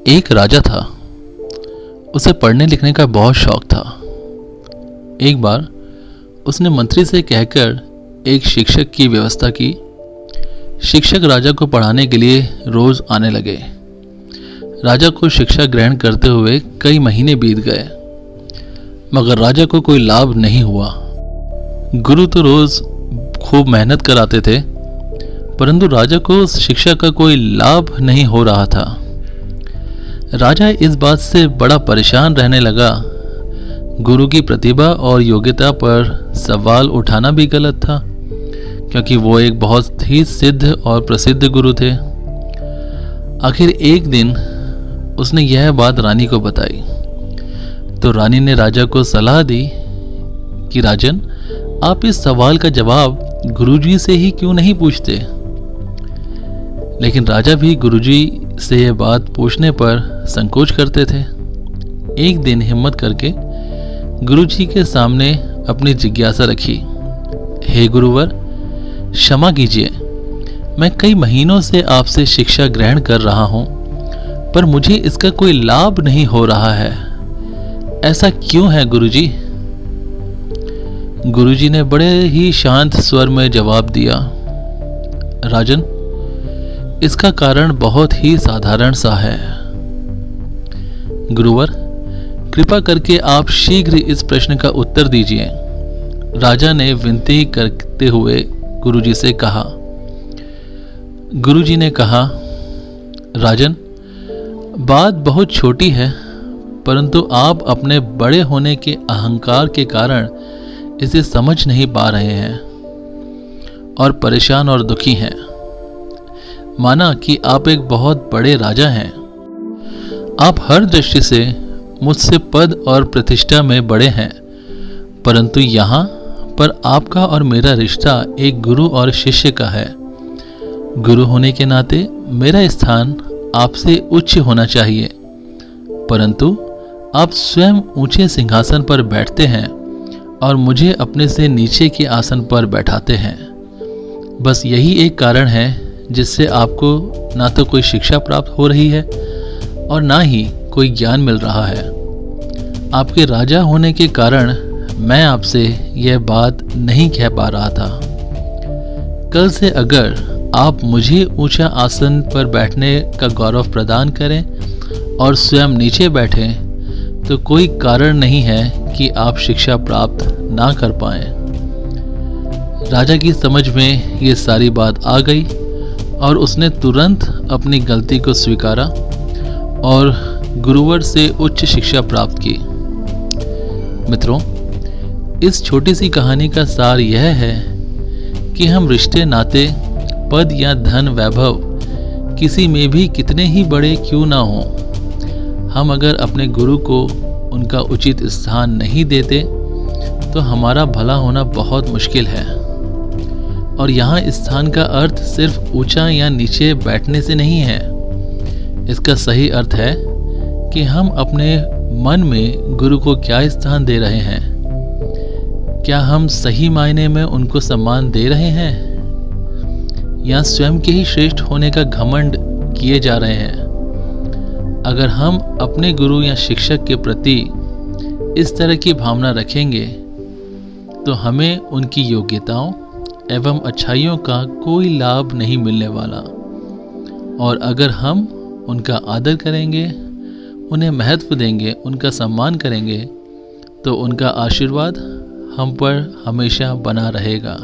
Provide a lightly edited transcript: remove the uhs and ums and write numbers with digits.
एक राजा था। उसे पढ़ने लिखने का बहुत शौक था। एक बार उसने मंत्री से कहकर एक शिक्षक की व्यवस्था की। शिक्षक राजा को पढ़ाने के लिए रोज आने लगे। राजा को शिक्षा ग्रहण करते हुए कई महीने बीत गए, मगर राजा को कोई लाभ नहीं हुआ। गुरु तो रोज खूब मेहनत कराते थे, परंतु राजा को उस शिक्षा का कोई लाभ नहीं हो रहा था। राजा इस बात से बड़ा परेशान रहने लगा। गुरु की प्रतिभा और योग्यता पर सवाल उठाना भी गलत था, क्योंकि वो एक बहुत ही सिद्ध और प्रसिद्ध गुरु थे। आखिर एक दिन उसने यह बात रानी को बताई, तो रानी ने राजा को सलाह दी कि राजन, आप इस सवाल का जवाब गुरुजी से ही क्यों नहीं पूछते। लेकिन राजा भी गुरुजी से यह बात पूछने पर संकोच करते थे। एक दिन हिम्मत करके गुरुजी के सामने अपनी जिज्ञासा रखी। हे गुरुवर, क्षमा कीजिए, मैं कई महीनों से आपसे शिक्षा ग्रहण कर रहा हूं, पर मुझे इसका कोई लाभ नहीं हो रहा है। ऐसा क्यों है गुरुजी? गुरुजी ने बड़े ही शांत स्वर में जवाब दिया, राजन, इसका कारण बहुत ही साधारण सा है। गुरुवर, कृपा करके आप शीघ्र इस प्रश्न का उत्तर दीजिए। राजा ने विनती करते हुए गुरुजी से कहा। गुरुजी ने कहा, राजन, बात बहुत छोटी है, परंतु आप अपने बड़े होने के अहंकार के कारण इसे समझ नहीं पा रहे हैं और परेशान और दुखी हैं। माना कि आप एक बहुत बड़े राजा हैं। आप हर दृष्टि से मुझसे पद और प्रतिष्ठा में बड़े हैं, परंतु यहाँ पर आपका और मेरा रिश्ता एक गुरु और शिष्य का है। गुरु होने के नाते मेरा स्थान आपसे उच्च होना चाहिए, परंतु आप स्वयं ऊंचे सिंहासन पर बैठते हैं और मुझे अपने से नीचे के आसन पर बैठाते हैं। बस यही एक कारण है जिससे आपको ना तो कोई शिक्षा प्राप्त हो रही है और ना ही कोई ज्ञान मिल रहा है। आपके राजा होने के कारण मैं आपसे यह बात नहीं कह पा रहा था। कल से अगर आप मुझे ऊंचा आसन पर बैठने का गौरव प्रदान करें और स्वयं नीचे बैठें, तो कोई कारण नहीं है कि आप शिक्षा प्राप्त ना कर पाएं। राजा की समझ में ये सारी बात आ गई और उसने तुरंत अपनी गलती को स्वीकारा और गुरुवर से उच्च शिक्षा प्राप्त की। मित्रों, इस छोटी सी कहानी का सार यह है कि हम रिश्ते नाते, पद या धन वैभव किसी में भी कितने ही बड़े क्यों ना हों, हम अगर अपने गुरु को उनका उचित स्थान नहीं देते तो हमारा भला होना बहुत मुश्किल है। और यहाँ स्थान का अर्थ सिर्फ ऊंचा या नीचे बैठने से नहीं है। इसका सही अर्थ है कि हम अपने मन में गुरु को क्या स्थान दे रहे हैं। क्या हम सही मायने में उनको सम्मान दे रहे हैं या स्वयं के ही श्रेष्ठ होने का घमंड किए जा रहे हैं? अगर हम अपने गुरु या शिक्षक के प्रति इस तरह की भावना रखेंगे तो हमें उनकी योग्यताओं एवं अच्छाइयों का कोई लाभ नहीं मिलने वाला। और अगर हम उनका आदर करेंगे, उन्हें महत्व देंगे, उनका सम्मान करेंगे, तो उनका आशीर्वाद हम पर हमेशा बना रहेगा।